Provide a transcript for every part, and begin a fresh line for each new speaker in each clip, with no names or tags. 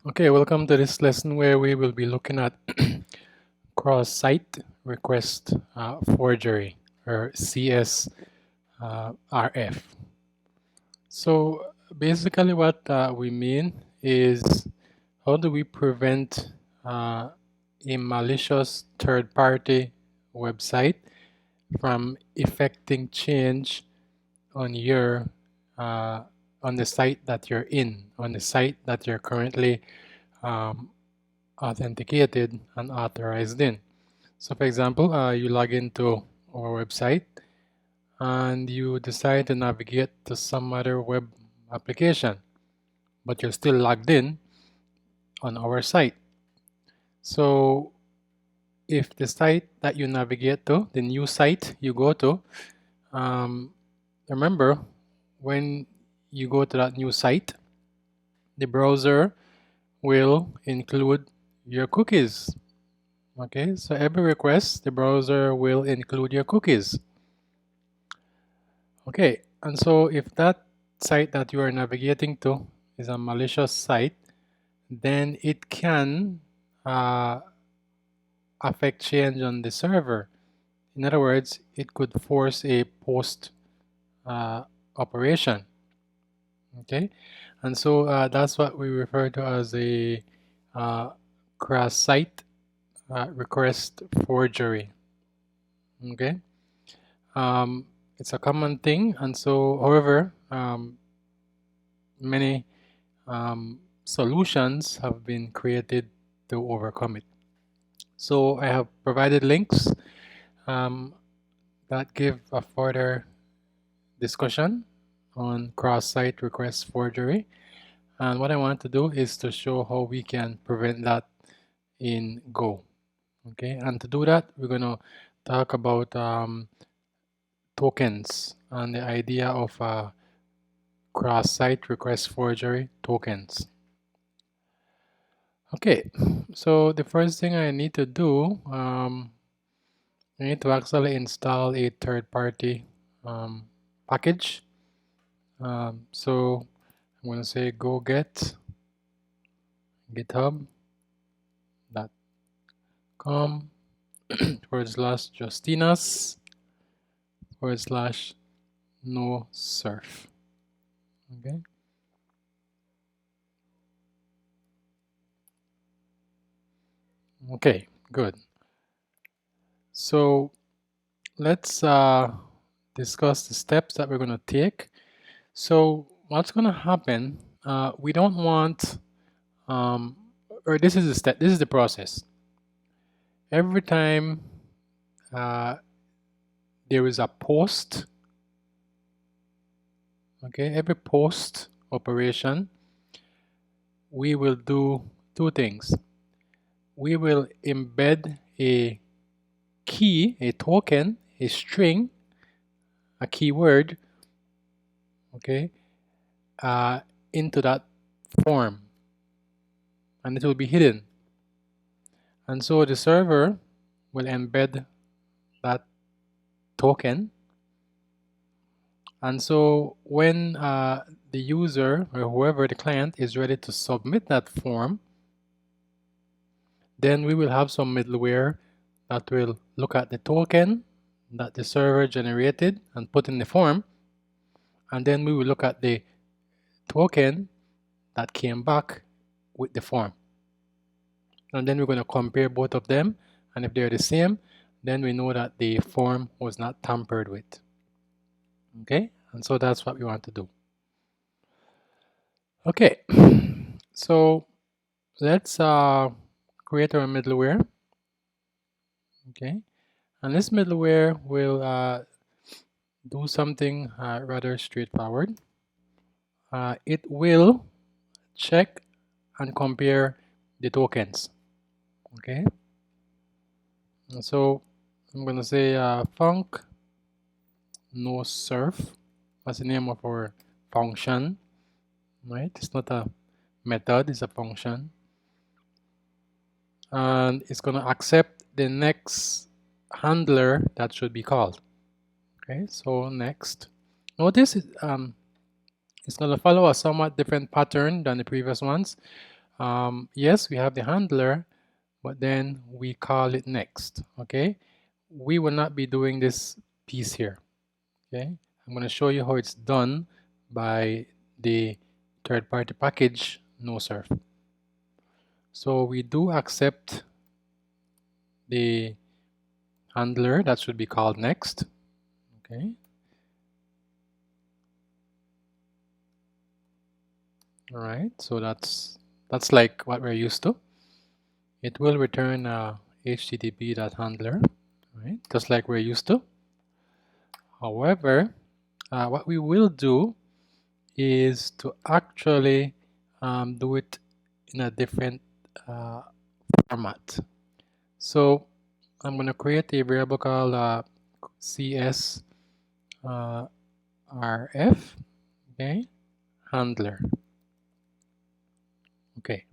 Okay, welcome to this lesson where we will be looking at Cross Site Request Forgery, or CSRF. So basically what we mean is, how do we prevent a malicious third-party website from effecting change on your on the site that you're in, on the site that you're currently um, authenticated and authorized in. So for example, you log into our website and you decide to navigate to some other web application, but you're still logged in on our site. So if the site that you navigate to, the new site you go to, remember when you go to that new site, the browser will include your cookies. Okay, so every request, the browser will include your cookies. Okay, and so if that site that you are navigating to is a malicious site, then it can affect change on the server. In other words, it could force a post operation. Okay, and so that's what we refer to as a cross site request forgery. Okay, it's a common thing, and so however many solutions have been created to overcome it. So I have provided links that give a further discussion on cross-site request forgery, and what I want to do is to show how we can prevent that in Go. Okay, and to do that, we're going to talk about tokens and the idea of cross-site request forgery tokens. Okay, so the first thing I need to do, I need to actually install a third-party package. So I'm going to say go get github.com /Justinas/no surf. Okay. Okay, good. So let's discuss the steps that we're going to take. So what's going to happen? We don't want, or this is the step. This is the process. Every time there is a post, okay, every post operation, we will do two things. We will embed a key, a token, a string, a keyword, okay, into that form, and it will be hidden. And so the server will embed that token, and so when the user or whoever the client is ready to submit that form, then we will have some middleware that will look at the token that the server generated and put in the form, and then we will look at the token that came back with the form, and then we're going to compare both of them, and if they're the same, then we know that the form was not tampered with. Okay, and so that's what we want to do. Okay, so let's create our middleware. Okay, and this middleware will do something rather straightforward. It will check and compare the tokens. Okay, and so I'm going to say func no surf. That's the name of our function, right? It's not a method, it's a function, and it's going to accept the next handler that should be called. Okay, so next. Notice it's going to follow a somewhat different pattern than the previous ones. yes, we have the handler, but then we call it next. Okay, we will not be doing this piece here. Okay, I'm going to show you how it's done by the third-party package NoSurf. So we do accept the handler that should be called next. Okay. All right. So that's like what we're used to. It will return HTTP.handler, right? Just like we're used to. However, what we will do is to actually do it in a different format. So I'm going to create a variable called CSRF, okay, handler. Okay.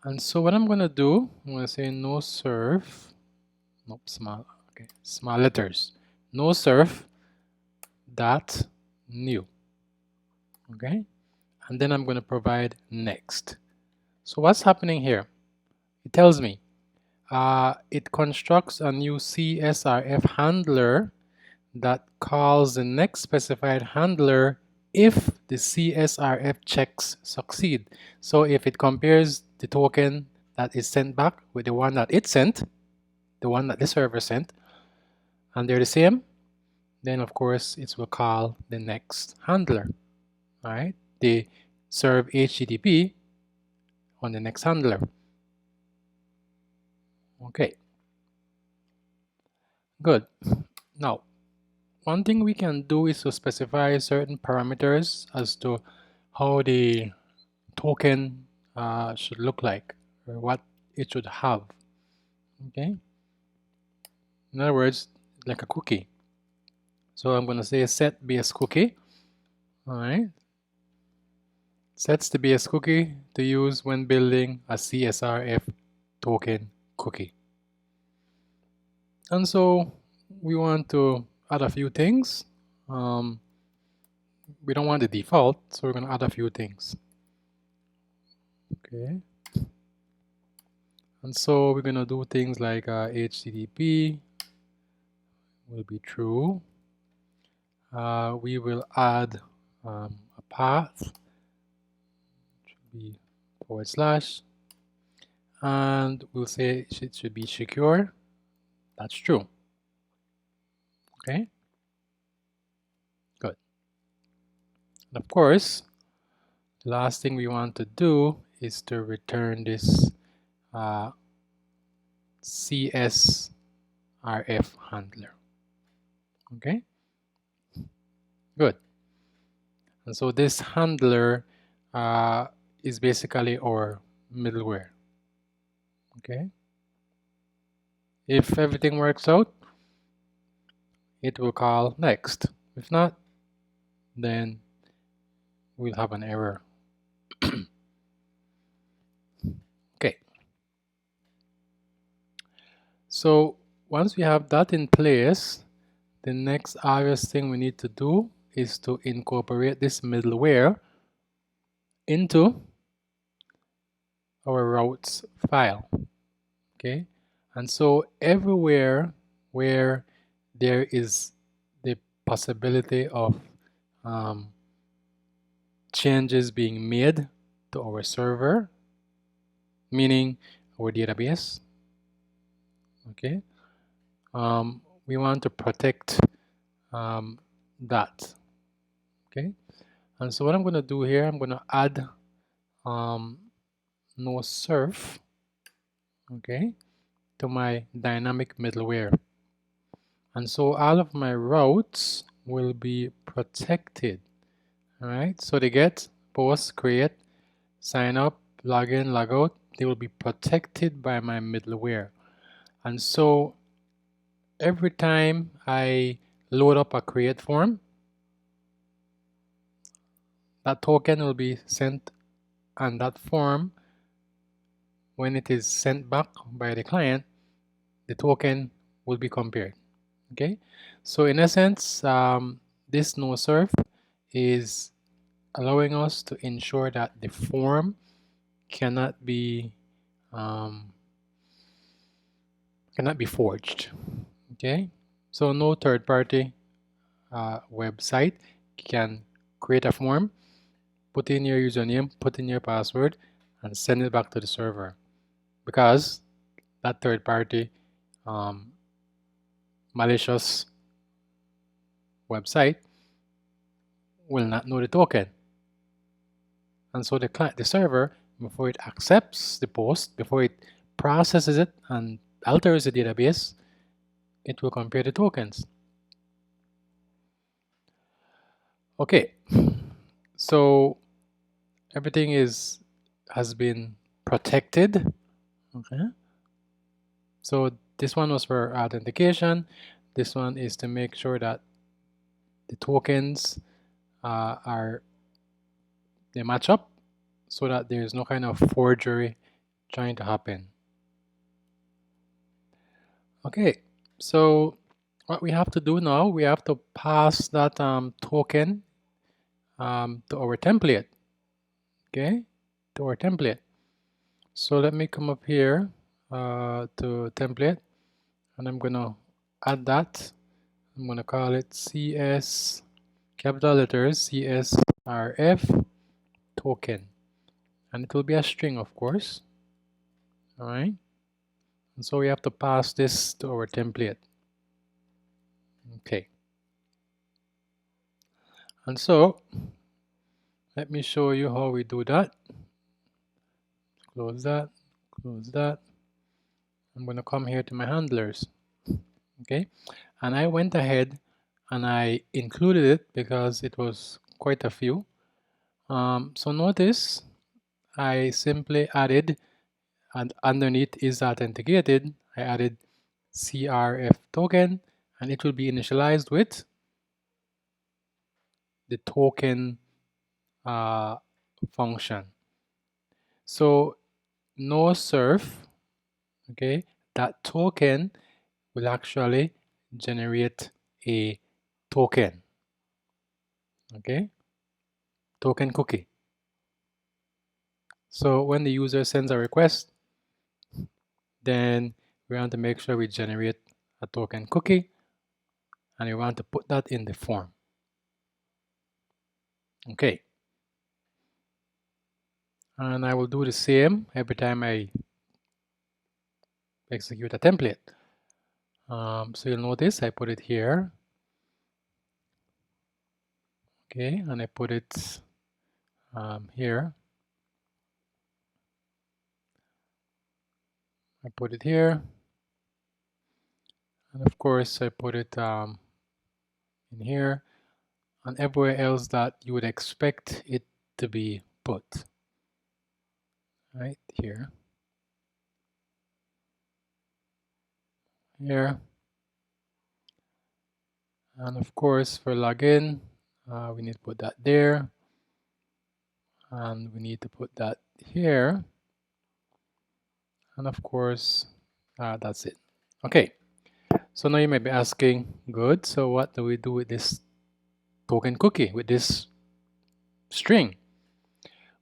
And so what I'm going to do, I'm going to say no surf, nope, small letters, no surf dot new. Okay. And then I'm going to provide next. So what's happening here? It tells me it constructs a new CSRF handler that calls the next specified handler if the CSRF checks succeed. So if it compares the token that is sent back with the one that it sent, the one that the server sent, and they're the same, then of course it will call the next handler. All right, they serve HTTP on the next handler. Okay, good. Now, one thing we can do is to specify certain parameters as to how the token should look like, or what it should have. Okay, in other words, like a cookie. So I'm going to say set base cookie. All right, sets the base cookie to use when building a CSRF token cookie. And so we want to add a few things. We don't want the default, so we're going to add a few things. Okay. And so we're going to do things like HTTP will be true. We will add a path, which should be /, and we'll say it should be secure. That's true. Okay, good. And of course, the last thing we want to do is to return this CSRF handler. Okay, good. And so this handler is basically our middleware. Okay, if everything works out, it will call next. If not, then we'll have an error. Okay, so once we have that in place, the next obvious thing we need to do is to incorporate this middleware into our routes file. Okay, and so everywhere where there is the possibility of changes being made to our server, meaning our database, okay, we want to protect that. Okay, and so what I'm going to do here, I'm going to add no surf, okay, to my dynamic middleware. And so all of my routes will be protected. All right, so they get, post, create, sign up, log in, log out, they will be protected by my middleware. And so every time I load up a create form, that token will be sent, and that form, when it is sent back by the client, the token will be compared. Okay, so in essence, this NoSurf is allowing us to ensure that the form cannot be forged. Okay, so no third-party website can create a form, put in your username, put in your password, and send it back to the server, because that third-party malicious website will not know the token. And so the server, before it accepts the post, before it processes it and alters the database, it will compare the tokens. Okay, so everything has been protected. Okay, so this one was for authentication. This one is to make sure that the tokens they match up, so that there is no kind of forgery trying to happen. Okay, so what we have to do now, we have to pass that token to our template. Okay, to our template. So let me come up here to template, and I'm gonna add that. I'm gonna call it CS, capital letters, CSRF token, and it will be a string, of course. All right, and so we have to pass this to our template. Okay, and so let me show you how we do that. Close that, close that. I'm going to come here to my handlers. Okay, and I went ahead and I included it because it was quite a few. So notice I simply added, and underneath is authenticated, I added CRF token, and it will be initialized with the token function. So no surf, okay, that token will actually generate a token, okay, token cookie. So when the user sends a request, then we want to make sure we generate a token cookie, and we want to put that in the form. Okay, and I will do the same every time I execute a template. So you'll notice I put it here, okay, and I put it here. I put it here, and of course I put it in here, and everywhere else that you would expect it to be put, right here, here, and of course for login, we need to put that there, and we need to put that here, and of course that's it. Okay, so now you might be asking, good, so what do we do with this token cookie, with this string?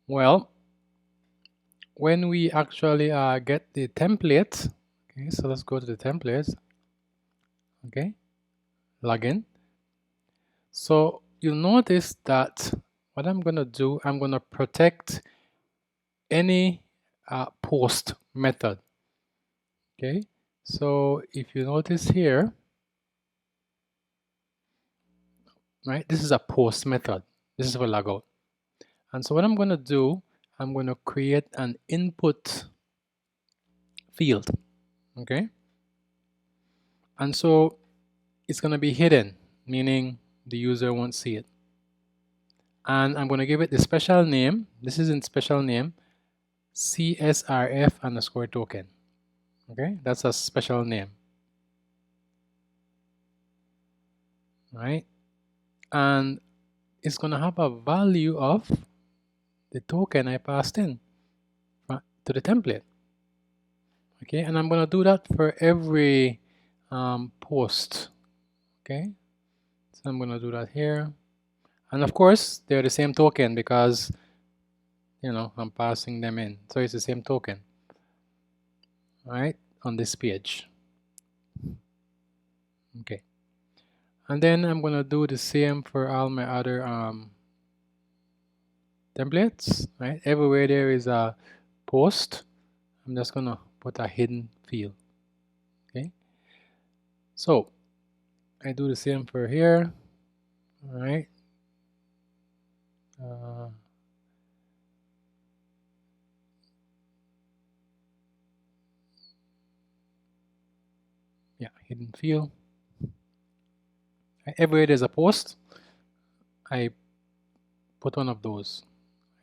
Well, when we actually get the template, okay, so let's go to the templates, okay, login. So you'll notice that what I'm going to do, I'm going to protect any post method, okay. So if you notice here, right, this is a post method, this is for logout. And so what I'm going to do, I'm going to create an input field, okay, and so it's going to be hidden, meaning the user won't see it. And I'm going to give it the special name, this is in special name, CSRF underscore token, okay, that's a special name, right, and it's going to have a value of the token I passed in to the template, okay, and I'm going to do that for every post, okay, so I'm going to do that here, and of course they're the same token because I'm passing them in. So it's the same token, right, on this page. Okay. And then I'm going to do the same for all my other templates, right? Everywhere there is a post, I'm just going to put a hidden field. Okay. So I do the same for here, all right? Yeah, hidden field. Everywhere there's a post, I put one of those.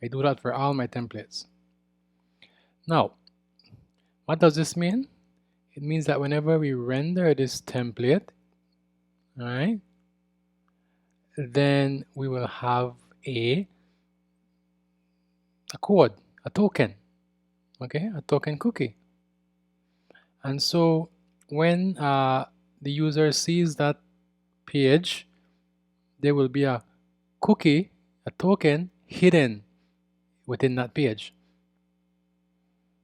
I do that for all my templates. Now, what does this mean? It means that whenever we render this template, all right, then we will have a code, a token, okay, a token cookie. And so when the user sees that page, there will be a cookie, a token hidden within that page.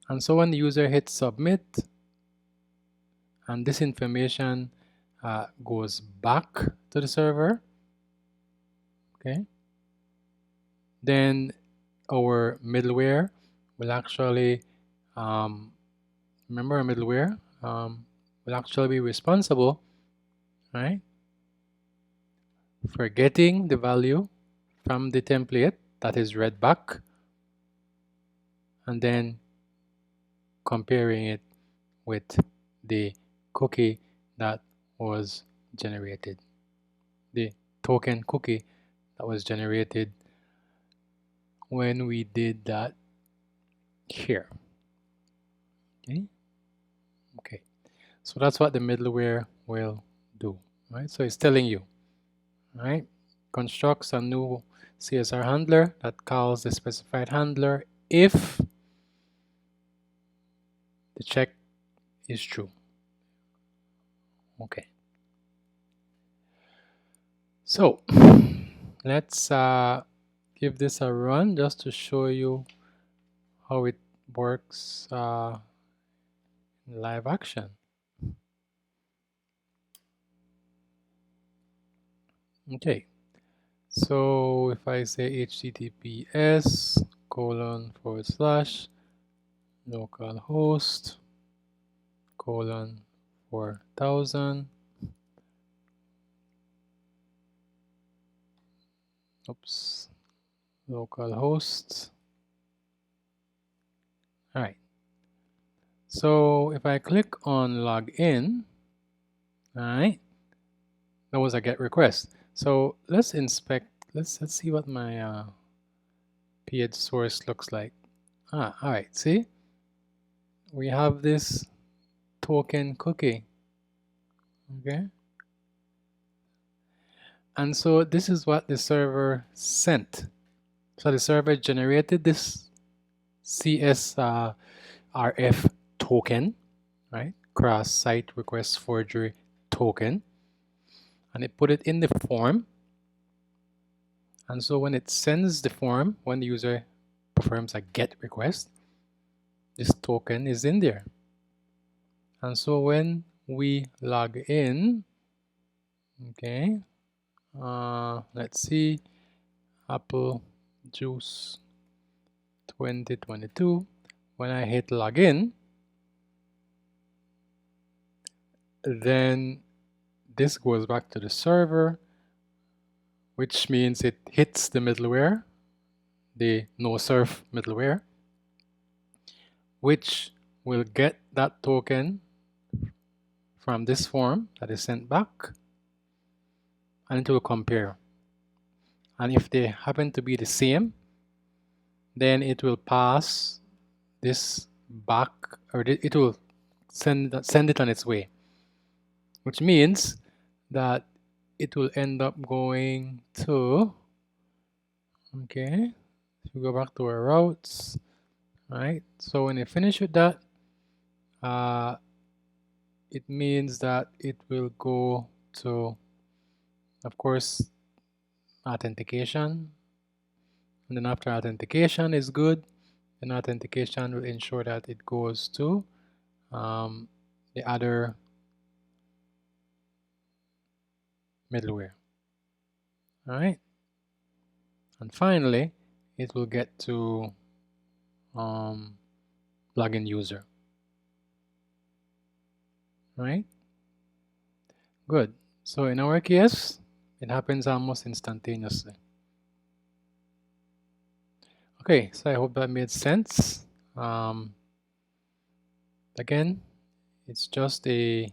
And so when the user hits submit, and this information goes back to the server, okay, then our middleware will actually, remember our middleware will actually be responsible, right, for getting the value from the template that is read back and then comparing it with the cookie that was generated, the token cookie that was generated when we did that here. Okay, so that's what the middleware will do, right? So it's telling you, right, constructs a new CSR handler that calls the specified handler if the check is true. Okay, so let's give this a run just to show you how it works in live action. Okay, so if I say https://localhost:4000, oops, localhost. All right, so if I click on login, all right, that was a GET request. So let's inspect, let's see what my page source looks like. All right, see, we have this token cookie, okay? And so this is what the server sent. So the server generated this CSRF token, right? Cross Site Request Forgery token, and it put it in the form. And so when it sends the form, when the user performs a GET request, this token is in there. And so when we log in, okay, let's see, Apple Juice 2022, when I hit login, then this goes back to the server, which means it hits the middleware, the no-surf middleware, which will get that token from this form that is sent back, and it will compare. And if they happen to be the same, then it will pass this back, or it will send it on its way, which means that it will end up going to, okay, we go back to our routes, right? So when I finish with that, it means that it will go to, of course, authentication, And then after authentication is good, then authentication will ensure that it goes to the other middleware. All right. And finally, it will get to plugin user. All right. Good. So in our case, it happens almost instantaneously. Okay, so I hope that made sense. Again, it's just a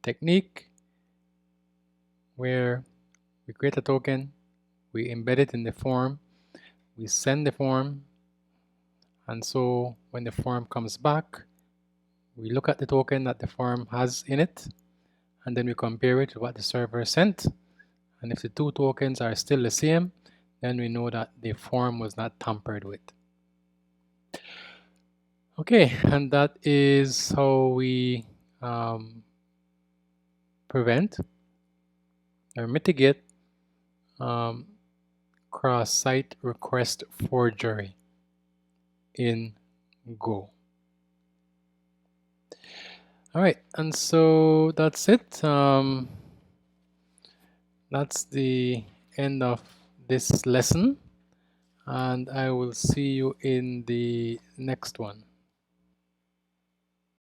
technique where we create a token, we embed it in the form, we send the form, and so when the form comes back, we look at the token that the form has in it, and then we compare it to what the server sent. And if the two tokens are still the same, then we know that the form was not tampered with. Okay, and that is how we prevent or mitigate Cross Site Request Forgery in Go. All right, and so that's it. That's the end of this lesson, and I will see you in the next one.